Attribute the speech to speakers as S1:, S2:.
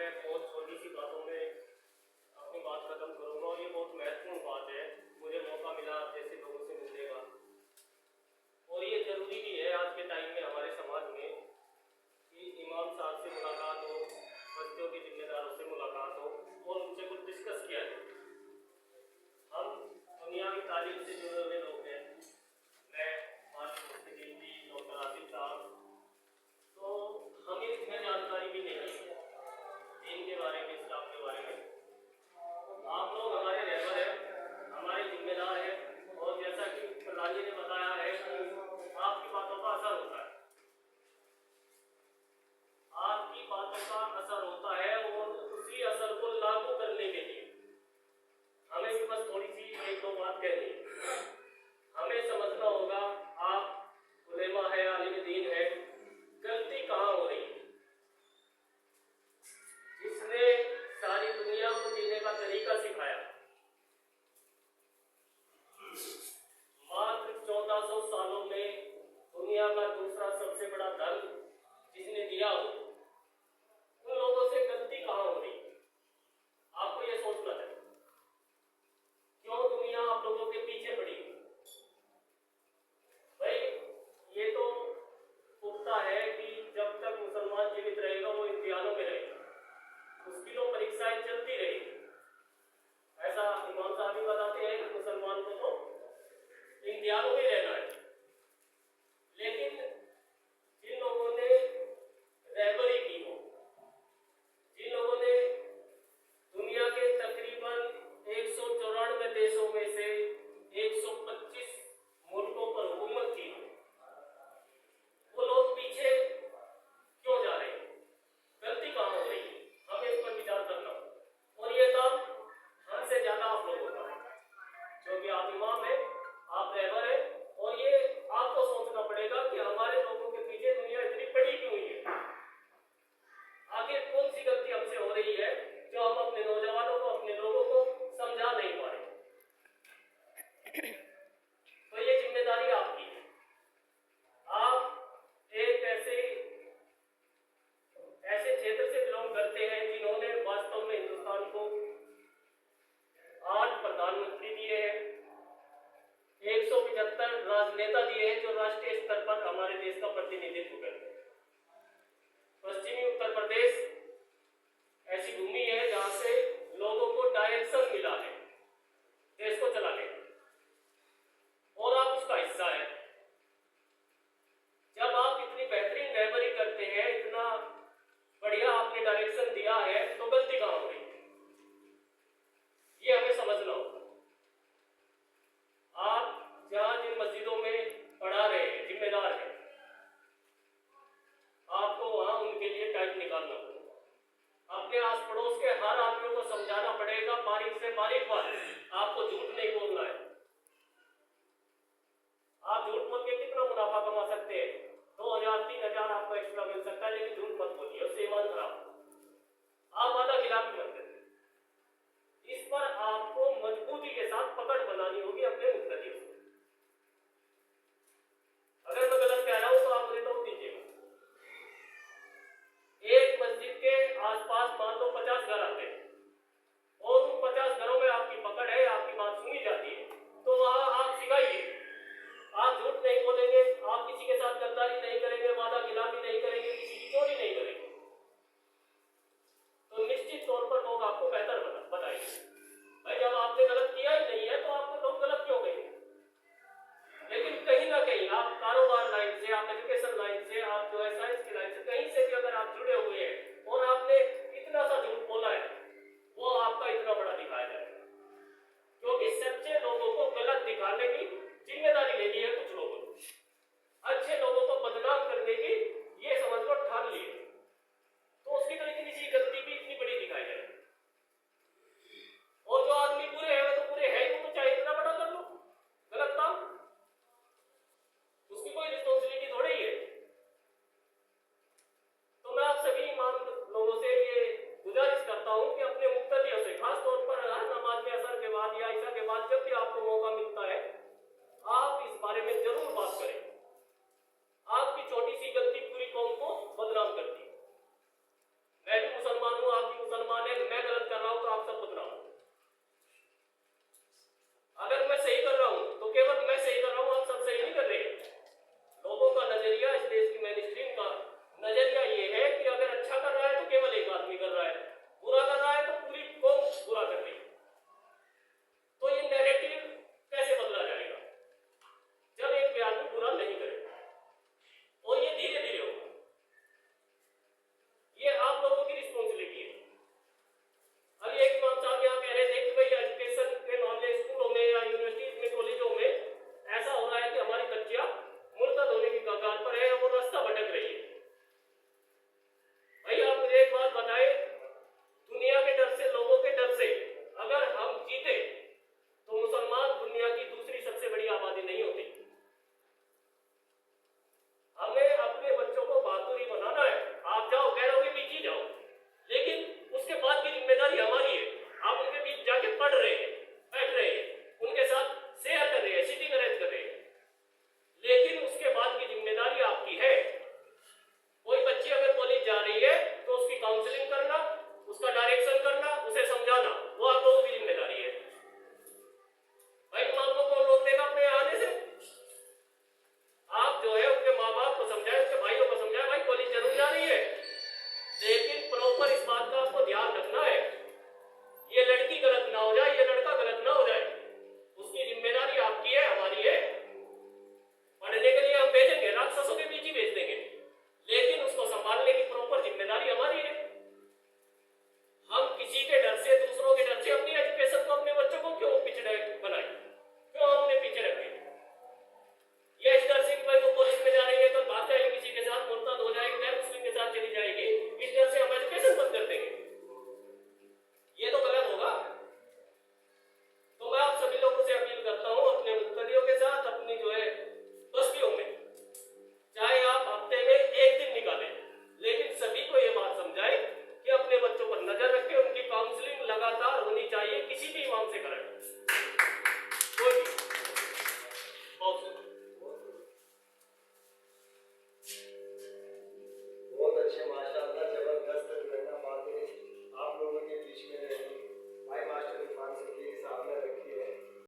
S1: मैं बहुत छोटी सी बातों में अपनी बात खत्म करूँगा और ये बहुत महत्वपूर्ण बात है। मुझे मौका मिला आप जैसे लोगों से मिलने का, और ये ज़रूरी भी है आज के टाइम में हमारे समाज में कि इमाम साहब से मुलाकात हो, बच्चों के जिम्मेदारों से मुलाकात हो और उनसे कुछ डिस्कस किया जाए। हम दुनिया की तालीम से जुड़े हुए लोग हैं, मैं डॉक्टर आसिफ साहब, तो हमें इतनी जानकारी भी नहीं है दीन के बारे में, इस्लाम के बारे में। आप लोग हमारे रहबर हैं, हमारे जिम्मेदार हैं, और जैसा कि प्रधान जी ने बताया है कि आपकी बातों का असर होता है, आपकी बातों का असर होता है, और उसी असर को लागू करने के लिए हमें भी बस थोड़ी सी एक दो बात कहनी है। हमें समझना होगा आप उलेमा है, आलिम दीन है, गलती कहाँ हो रही है। जिसने सारी दुनिया को जीने का तरीका सिखाया, मात्र 1400 सालों में दुनिया का दूसरा सबसे बड़ा धन जिसने दिया हो, उन लोगों से गलती कहाँ हो रही है। आपको यह सोचना चाहिए, क्यों दुनिया आप लोगों के पीछे पड़ी है। भाई ये तो पुख्ता है कि जब तक मुसलमान जीवित रहेगा वो इम्तिहानों में रहेगा, उसकी तो परीक्षाएं चलती रहेगी। ऐसा इमाम साहब भी बताते हैं कि मुसलमान को तो इम्तिहानों में रहना है। लेकिन जिन लोगों ने रहबरी की हो, जिन लोगों ने दुनिया के तकरीबन 194 देशों में से 125 मुल्कों पर हुकूमत की, वो लोग पीछे क्यों जा रहे हैं, गलती कहाँ हो रही है, हमें इस पर विचार करना। और ये काम हमसे ज्यादा आप लोगों का है, क्योंकि आप इमाम हैं, आप रहबर हैं, और ये आपको सोचना पड़ेगा कि हमारे लोगों के पीछे दुनिया इतनी पड़ी क्यों हुई है। आखिर कौन सी गलती हमसे हो रही है जो हम अपने नौजवानों को, अपने लोगों को समझा नहीं पा रहे। तो ये जिम्मेदारी आपकी है। आप एक ऐसे क्षेत्र से बिलोंग करते हैं जिन्होंने वास्तव में हिंदुस्तान को 8 प्रधानमंत्री दिए हैं, 175 राजनेता दिए हैं जो राष्ट्रीय स्तर पर हमारे देश का प्रतिनिधित्व करते हैं। पश्चिमी उत्तर प्रदेश ऐसी भूमि है जहां से लोगों को डायरेक्शन मिला है देश को चलाने का, और आप उसका हिस्सा है। जब आप इतनी बेहतरीन रहबरी करते हैं, इतना बढ़िया आपने डायरेक्शन दिया है, तो गलती कहां हो रही है, ये हमें समझना होगा। आप जहां जिन मस्जिदों में पढ़ा रहे हैं, जिम्मेदार हैं, आपको वहां उनके लिए टाइम निकालना होगा। अपने आस पड़ोस के हर आदमी को समझाना पड़ेगा, बारीक से बारीक बात, आपको झूठ नहीं बोलना है। आप झूठ बोल के कितना मुनाफा कमा सकते हैं, 2000-3000 आपको एक्स्ट्रा मिल सकता है, लेकिन झूठ मत बोलिए, उससे ईमान खराब। आप वादा खिलाफी मत करिए। इस पर आपको मजबूती के साथ पकड़ बनानी होगी अपने मुख्तदियों से। अगर मैं गलत कह रहा हूं तो आप मुझे टोक दीजिएगा। एक मस्जिद के आसपास मान लो 50 घर आते हैं, और उन 50 घरों में आपकी पकड़ है, आपकी बात सुनी जाती है, तो वहां आप सिखाइए, आप झूठ नहीं बोलेंगे, आप किसी के साथ गद्दारी नहीं करेंगे, वादा खिलाफी नहीं करेंगे, किसी की चोरी नहीं करेंगे, तो निश्चित तौर पर लोग आपको बेहतर बताएंगे। भाई जब आपने गलत किया ही नहीं है तो आपको लोग गलत क्यों कहेंगे। लेकिन कहीं ना कहीं आप कारोबार लाइन से, आप एजुकेशन लाइन से, आप जो है साइंस की लाइन से, कहीं से भी अगर आप जुड़े हुए हैं और आपने इतना सा झूठ बोला है, वो आपका इतना बड़ा दिखाया जाएगा, क्योंकि सच्चे लोगों को गलत दिखाने की जिम्मेदारी लेनी है कुछ लोगों ने, अच्छे लोगों को बदनाम करने की ये समझ लो ठान ली है, तो उसकी तो इतनी सी गलती भी इतनी बड़ी दिखाई जाएगी। और जो आदमी बुरे हैं, तो बुरे हैं, तो चाहे इतना बड़ा कर लो गलत काम, उसकी कोई रिस्पॉन्सिबिलिटी थोड़ी है। है